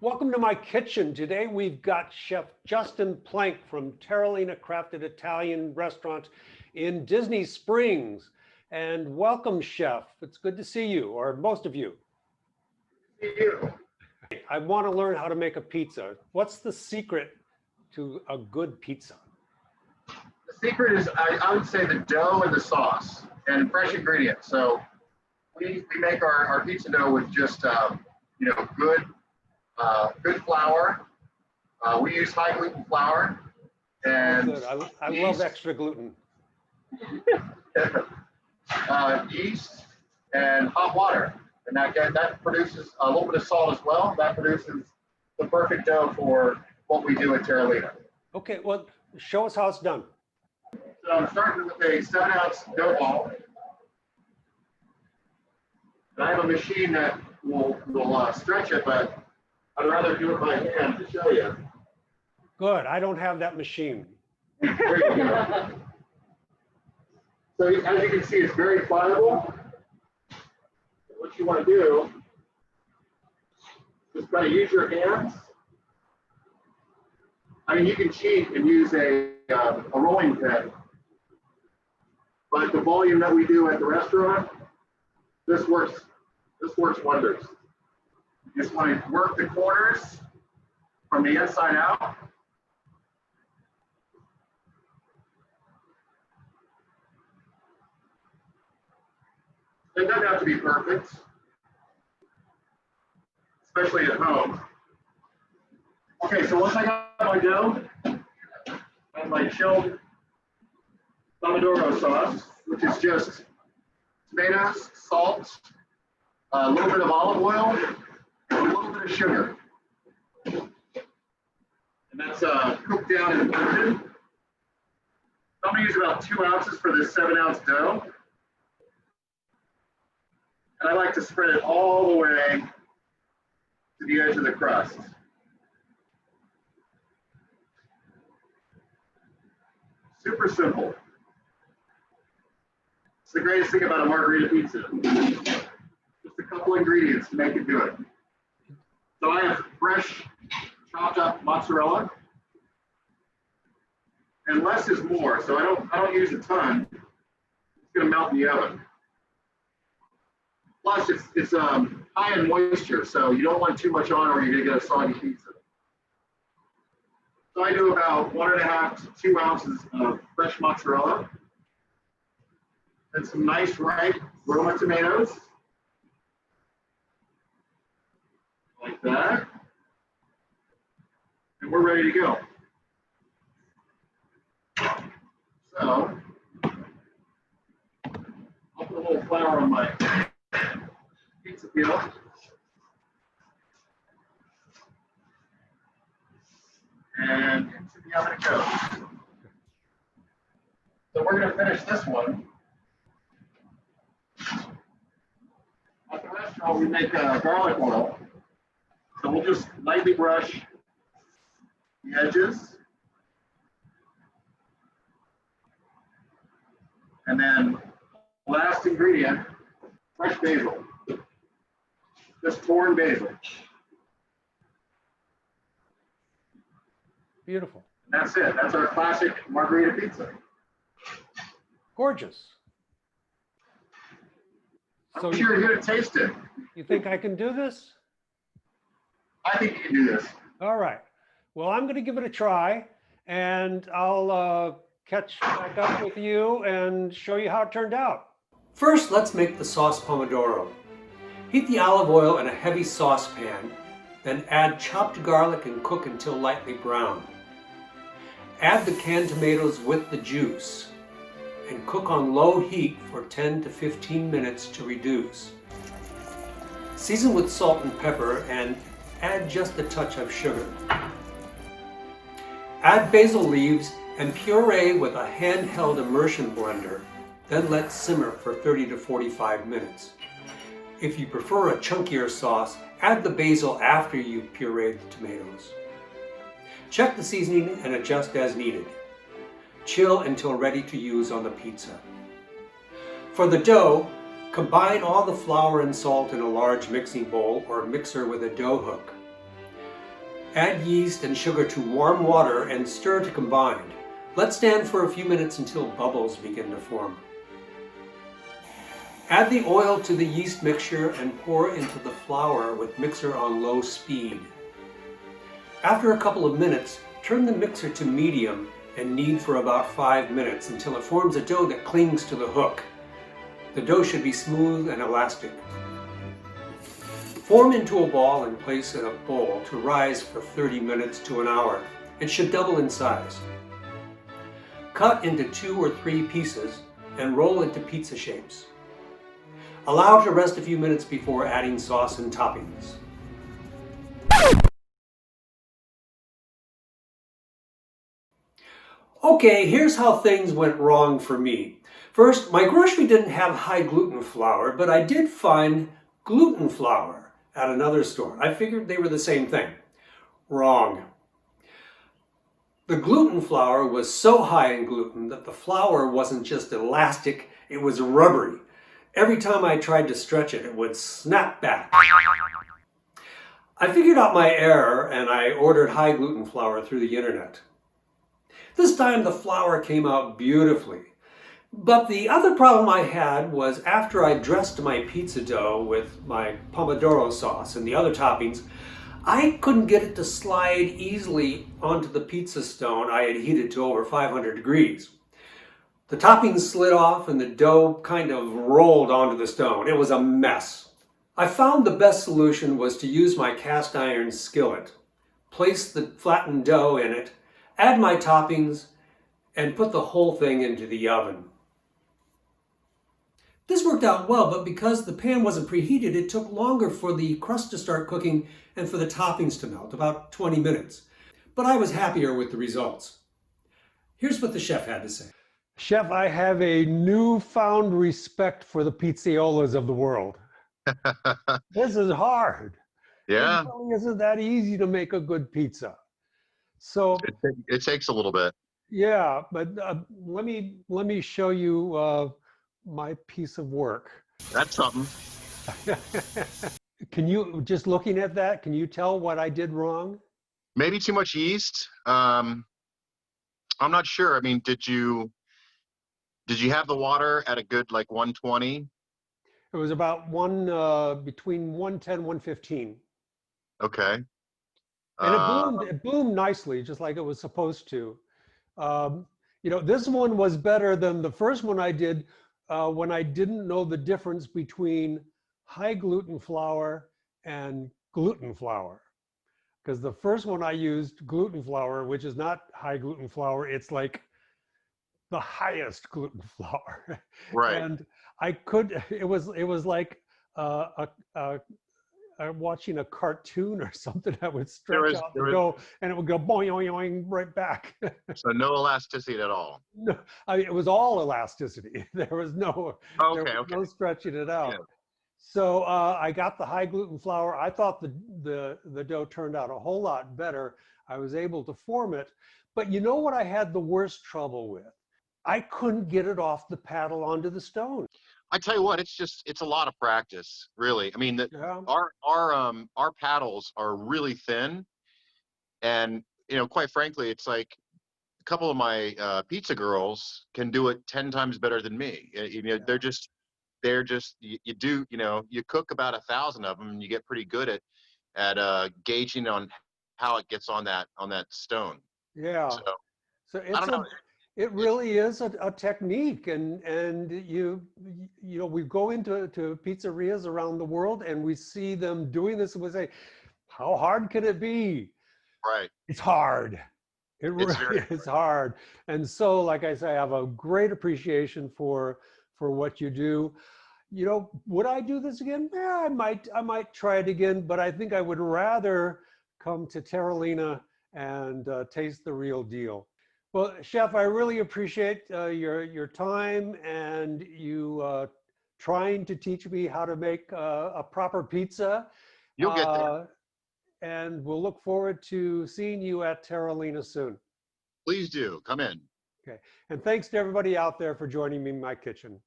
Welcome to my kitchen. Today we've got Chef Justin Plank from Terralina Crafted Italian Restaurant in Disney Springs. And welcome, Chef. It's good to see you, or most of you. See you. I want to learn how to make a pizza. What's the secret to a good pizza? The secret is, I would say, the dough and the sauce and fresh ingredients. So we make our pizza dough with just good flour. We use high gluten flour and I love extra gluten. Yeast and hot water, and that produces a little bit of salt as well. That produces the perfect dough for what we do at Terralina. Okay, well, show us how it's done. So I'm starting with a 7-ounce dough ball. And I have a machine that will stretch it, but I'd rather do it by hand to show you. Good, I don't have that machine. There you go. So as you can see, it's very pliable. What you want to do is kind of use your hands. I mean, you can cheat and use a rolling pin, but the volume that we do at the restaurant, this works wonders. You just want to work the corners from the inside out. It doesn't have to be perfect, especially at home. Okay, so once I got my dough and my chilled pomodoro sauce, which is just tomatoes, salt, a little bit of olive oil, and a little bit of sugar. And that's cooked down and blended. I'm going to use about 2 ounces for this 7-ounce dough. And I like to spread it all the way to the edge of the crust. Super simple. It's the greatest thing about a margarita pizza. Just a couple ingredients to make it good. So I have fresh chopped up mozzarella. And less is more, so I don't use a ton. It's gonna melt in the oven. Plus, it's high in moisture, so you don't want too much on or you're going to get a soggy pizza. So I do about 1.5 to 2 ounces of fresh mozzarella, and some nice ripe Roma tomatoes, like that, and we're ready to go. So I'll put a little flour on my pizza peel. And into the oven it goes. So we're going to finish this one. At the restaurant, we make garlic oil. So we'll just lightly brush the edges. And then last ingredient, fresh basil. Just torn basil. Beautiful. And that's it. That's our classic margarita pizza. Gorgeous. I'm sure you're here to taste it. You think I can do this? I think you can do this. All right. Well, I'm going to give it a try, and I'll catch back up with you and show you how it turned out. First, let's make the sauce pomodoro. Heat the olive oil in a heavy saucepan, then add chopped garlic and cook until lightly brown. Add the canned tomatoes with the juice and cook on low heat for 10 to 15 minutes to reduce. Season with salt and pepper and add just a touch of sugar. Add basil leaves and puree with a handheld immersion blender, then let simmer for 30 to 45 minutes. If you prefer a chunkier sauce, add the basil after you've pureed the tomatoes. Check the seasoning and adjust as needed. Chill until ready to use on the pizza. For the dough, combine all the flour and salt in a large mixing bowl or mixer with a dough hook. Add yeast and sugar to warm water and stir to combine. Let stand for a few minutes until bubbles begin to form. Add the oil to the yeast mixture and pour into the flour with mixer on low speed. After a couple of minutes, turn the mixer to medium and knead for about 5 minutes until it forms a dough that clings to the hook. The dough should be smooth and elastic. Form into a ball and place in a bowl to rise for 30 minutes to an hour. It should double in size. Cut into 2 or 3 pieces and roll into pizza shapes. Allow to rest a few minutes before adding sauce and toppings. Okay, here's how things went wrong for me. First, my grocery didn't have high gluten flour, but I did find gluten flour at another store. I figured they were the same thing. Wrong. The gluten flour was so high in gluten that the flour wasn't just elastic, it was rubbery. Every time I tried to stretch it, it would snap back. I figured out my error and I ordered high gluten flour through the internet. This time the flour came out beautifully. But the other problem I had was after I dressed my pizza dough with my pomodoro sauce and the other toppings, I couldn't get it to slide easily onto the pizza stone I had heated to over 500 degrees. The toppings slid off and the dough kind of rolled onto the stone. It was a mess. I found the best solution was to use my cast iron skillet, place the flattened dough in it, add my toppings, and put the whole thing into the oven. This worked out well, but because the pan wasn't preheated, it took longer for the crust to start cooking and for the toppings to melt, about 20 minutes. But I was happier with the results. Here's what the chef had to say. Chef, I have a newfound respect for the pizziolas of the world. This is hard. Yeah, It really isn't that easy to make a good pizza. So it takes a little bit. yeah, but let me show you my piece of work. That's something. Can you, just looking at that, can you tell what I did wrong? Maybe too much yeast. I'm not sure. I mean, did you have the water at a good like 120? It was about between 110, 115. Okay. And Uh, it bloomed nicely, just like it was supposed to. Um, this one was better than the first one I did when I didn't know the difference between high gluten flour and gluten flour. Because the first one I used gluten flour, which is not high gluten flour, it's like the highest gluten flour. right. And it was like watching a cartoon or something. I would There stretch was out there the was dough and it would go boing, boing, boing right back. so no elasticity at all. No, it was all elasticity. There was Okay. Okay. no stretching it Yeah. out. So I got the high gluten flour. I thought the dough turned out a whole lot better. I was able to form it. But you know what I had the worst trouble with? I couldn't get it off the paddle onto the stone. I tell you what, it's a lot of practice, really. I mean, Yeah. our paddles are really thin, and quite frankly, it's like a couple of my pizza girls can do it 10 times better than me. They're just you cook about 1,000 of them and you get pretty good at gauging on how it gets on that stone. Yeah. So So I don't know. it It, really is a technique, and we go to pizzerias around the world and we see them doing this and we say, how hard can it be? right. It's hard. It It's really very is hard. And so, like I say, I have a great appreciation for what you do. Would I do this again? Yeah, I might try it again, but I think I would rather come to Terralina and taste the real deal. Well, Chef, I really appreciate your time and you trying to teach me how to make a proper pizza. you'll get there. Uh, and we'll look forward to seeing you at Terralina soon. Please do come in. Okay. And thanks to everybody out there for joining me in my kitchen.